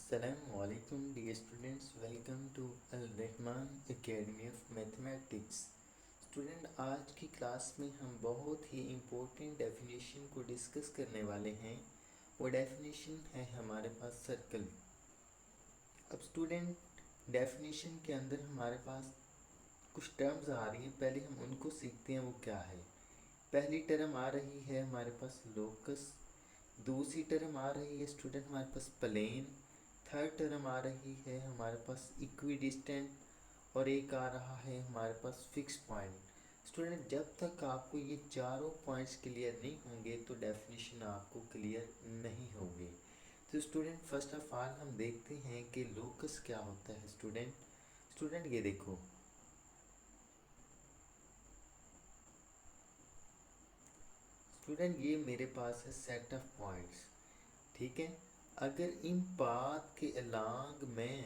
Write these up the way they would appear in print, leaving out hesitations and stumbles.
Assalamualaikum dear students, welcome to Al Rahman Academy of Mathematics। Student, आज की class में हम बहुत ही इम्पोर्टेंट डेफिनेशन को डिस्कस करने वाले हैं। वो डेफिनेशन है हमारे पास सर्कल। अब स्टूडेंट, डेफिनेशन के अंदर हमारे पास कुछ टर्म्स आ रही हैं, पहले हम उनको सीखते हैं वो क्या है। पहली टर्म आ रही है हमारे पास लोकस, दूसरी टर्म आ रही है स्टूडेंट हमारे पास प्लेन, थर्ड टर्म आ रही है हमारे पास इक्विडिस्टेंट और एक आ रहा है हमारे पास फिक्स पॉइंट। स्टूडेंट, जब तक आपको ये चारों पॉइंट्स क्लियर नहीं होंगे तो डेफिनेशन आपको क्लियर नहीं होंगे। तो स्टूडेंट, फर्स्ट ऑफ ऑल हम देखते हैं कि लोकस क्या होता है। स्टूडेंट ये देखो, स्टूडेंट ये मेरे पास है सेट ऑफ पॉइंट्स, ठीक है। अगर इन पाथ के अलांग में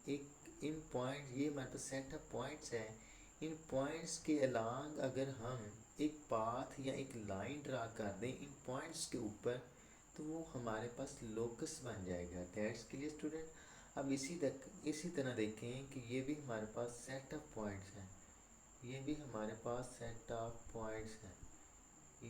एक इन पॉइंट, ये हमारे पास सेट ऑफ पॉइंट्स हैं, इन पॉइंट्स के अलांग अगर हम एक पाथ या एक लाइन ड्रा कर दें इन पॉइंट्स के ऊपर, तो वो हमारे पास लोकस बन जाएगा। That's clear student. अब इसी तरह देखें कि ये भी हमारे पास सेट ऑफ पॉइंट्स हैं, ये भी हमारे पास सेट ऑफ पॉइंट्स हैं,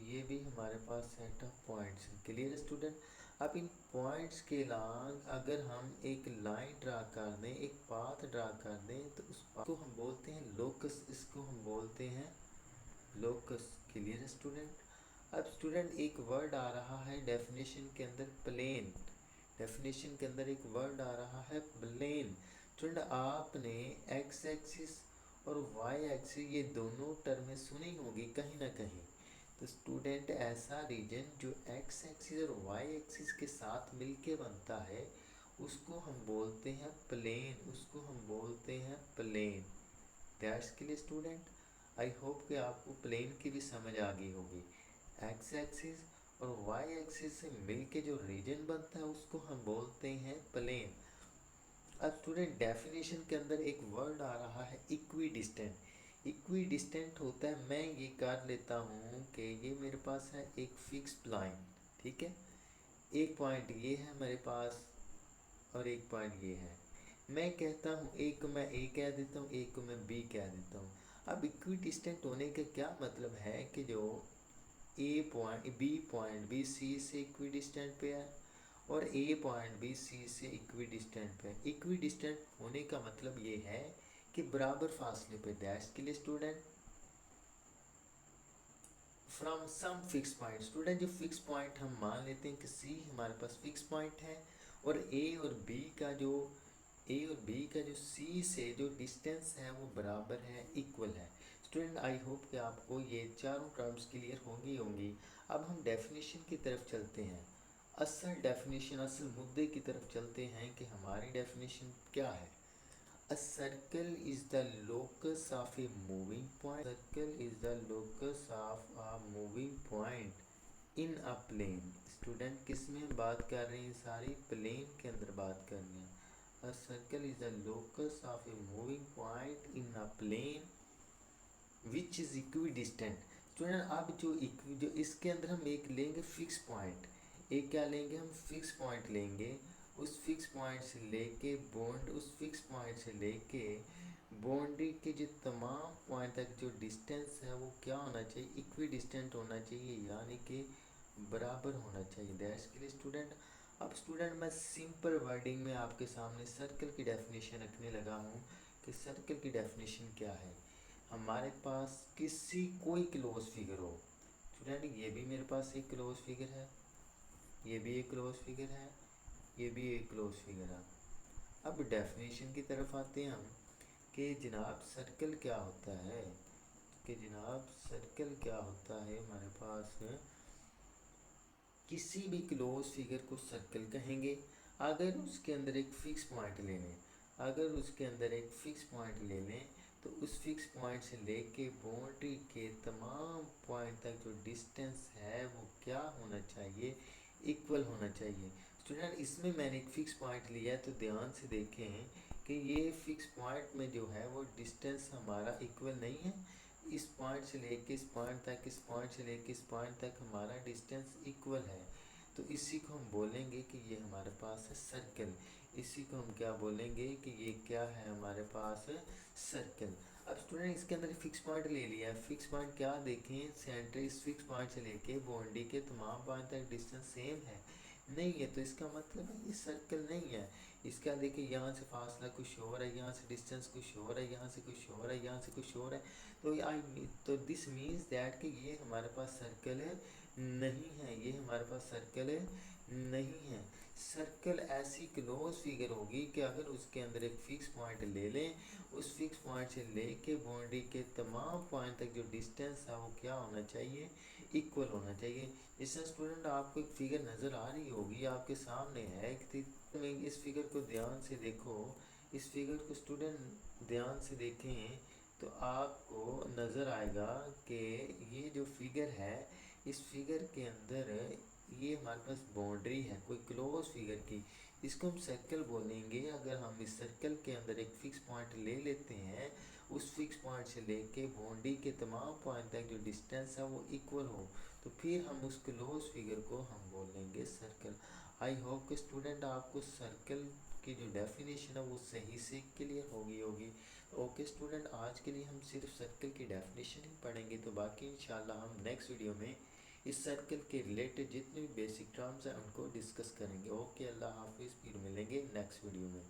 ये भी हमारे पास सेट ऑफ पॉइंट्स हैं। Clear student. अब इन पॉइंट्स के अलावा अगर हम एक लाइन ड्रा कर दें, एक पाथ ड्रा कर दें, तो उस पाथ को हम बोलते हैं लोकस, इसको हम बोलते हैं लोकस। Clear student. अब स्टूडेंट एक वर्ड आ रहा है डेफिनेशन के अंदर, प्लेन। डेफिनेशन के अंदर एक वर्ड आ रहा है प्लेन। स्टूडेंट, आपने एक्स एक्सिस और वाई एक्सिस ये दोनों टर्में सुनी होगी कहीं ना कहीं। तो स्टूडेंट, ऐसा रीजन जो एक्स एक्सिस और वाई एक्सिस के साथ मिलके बनता है उसको हम बोलते हैं प्लेन, उसको हम बोलते हैं प्लेन। दैट्स के लिए स्टूडेंट, आई होप कि आपको प्लेन की भी समझ आ गई होगी। एक्स एक्सिस और वाई एक्सिस से मिलके जो रीजन बनता है उसको हम बोलते हैं प्लेन। अब स्टूडेंट, डेफिनेशन के अंदर एक वर्ड आ रहा है इक्वी डिस्टेंट होता है, मैं ये कर लेता हूँ कि ये मेरे पास है एक फिक्स लाइन, ठीक है। एक पॉइंट ये है मेरे पास और एक पॉइंट ये है। मैं कहता हूँ एक को मैं ए कह देता हूँ, एक को मैं बी कह देता हूँ। अब इक्वी डिस्टेंट होने का क्या मतलब है कि जो ए पॉइंट बी सी से इक्वी डिस्टेंट पे है और ए पॉइंट बी सी से इक्वी डिस्टेंट पे है। इक्वी डिस्टेंट होने का मतलब ये है कि बराबर फासले पे। दैट्स के लिए student, from some fix point. Student, जो फिक्स पॉइंट हम मान लेते हैं कि सी हमारे पास फिक्स पॉइंट है और ए और बी का जो सी से जो डिस्टेंस है वो बराबर है, इक्वल है। स्टूडेंट, आई होप कि आपको ये चारों टर्म्स क्लियर होंगी। अब हम डेफिनेशन की तरफ चलते हैं, असल मुद्दे की तरफ चलते हैं कि हमारी डेफिनेशन क्या है। A circle is the locus of a moving point. Circle is the locus of a moving point in a plane. Student, किस में बात कर रहे हैं? सारी प्लेन के अंदर बात कर रहे हैं। A circle is the locus of a moving point in a plane which is equidistant. Student, अब जो इसके अंदर हम एक लेंगे फिक्स पॉइंट। एक क्या लेंगे हम? फिक्स पॉइंट लेंगे। उस फिक्स पॉइंट से लेके बाउंड्री के जो तमाम पॉइंट तक जो डिस्टेंस है वो क्या होना चाहिए? इक्वी डिस्टेंट होना चाहिए, यानी कि बराबर होना चाहिए। दैट्स के लिए स्टूडेंट। अब स्टूडेंट, मैं सिंपल वर्डिंग में आपके सामने सर्कल की डेफिनेशन रखने लगा हूँ कि सर्कल की डेफिनेशन क्या है। हमारे पास कोई क्लोज फिगर हो। स्टूडेंट, ये भी मेरे पास एक क्लोज फिगर है, ये भी एक क्लोज फिगर है, ये भी एक क्लोज फिगर है। अब डेफिनेशन की तरफ आते हैं हम कि जनाब सर्कल क्या होता है, हमारे पास किसी भी क्लोज फिगर को सर्कल कहेंगे अगर उसके अंदर एक फिक्स पॉइंट ले लें। तो उस फिक्स पॉइंट से लेके बाउंड्री के तमाम पॉइंट तक जो डिस्टेंस है वो क्या होना चाहिए? इक्वल होना चाहिए। स्टूडेंट, इसमें मैंने एक फिक्स पॉइंट लिया है तो ध्यान से देखें कि ये फिक्स पॉइंट में जो है वो डिस्टेंस हमारा इक्वल नहीं है। इस पॉइंट से लेके इस पॉइंट तक, इस पॉइंट से लेके इस पॉइंट तक हमारा डिस्टेंस इक्वल है। तो इसी को हम बोलेंगे कि ये हमारे पास है सर्कल। इसी को हम क्या बोलेंगे कि ये क्या है हमारे पास सर्कल। अब स्टूडेंट इसके अंदर फिक्स पॉइंट ले लिया है। फिक्स पॉइंट क्या देखें, सेंटर इस फिक्स पॉइंट से लेके बाउंड्री के तमाम पॉइंट तक डिस्टेंस सेम है, नहीं है, तो इसका मतलब है ये सर्कल नहीं है। इसका देखिए यहाँ से फासला कुछ और है, यहाँ से डिस्टेंस कुछ और है, यहाँ से कुछ और है, यहाँ से कुछ और है। तो तो दिस मीन्स दैट कि ये हमारे पास सर्कल है नहीं है, ये हमारे पास सर्कल है नहीं है। सर्कल ऐसी क्लोज फिगर होगी कि अगर उसके अंदर एक फिक्स पॉइंट ले लें, उस फिक्स पॉइंट से लेके बाउंड्री के तमाम पॉइंट तक जो डिस्टेंस है वो क्या होना चाहिए, इक्वल होना चाहिए। इससे स्टूडेंट आपको एक फिगर नज़र आ रही होगी, आपके सामने है एक, इस फिगर को ध्यान से देखो। इस फिगर को स्टूडेंट ध्यान से देखें तो आपको नज़र आएगा कि ये जो फिगर है, इस फिगर के अंदर ये हमारे पास बाउंड्री है कोई क्लोज फिगर की, इसको हम सर्कल बोलेंगे। अगर हम इस सर्कल के अंदर एक फिक्स पॉइंट ले लेते हैं, उस फिक्स पॉइंट से लेके बाउंड्री के तमाम पॉइंट तक जो डिस्टेंस है वो इक्वल हो, तो फिर हम उस क्लोज फिगर को हम बोलेंगे सर्कल। आई होप कि स्टूडेंट आपको सर्कल की जो डेफिनेशन है वो सही से क्लियर होगी। ओके स्टूडेंट, आज के लिए हम सिर्फ सर्कल की डेफिनेशन ही पढ़ेंगे, तो बाकी इंशाल्लाह हम नेक्स्ट वीडियो में इस सर्कल के रिलेटेड जितने भी बेसिक टर्म्स हैं उनको डिस्कस करेंगे। ओके, अल्लाह हाफिज़, फिर मिलेंगे नेक्स्ट वीडियो में।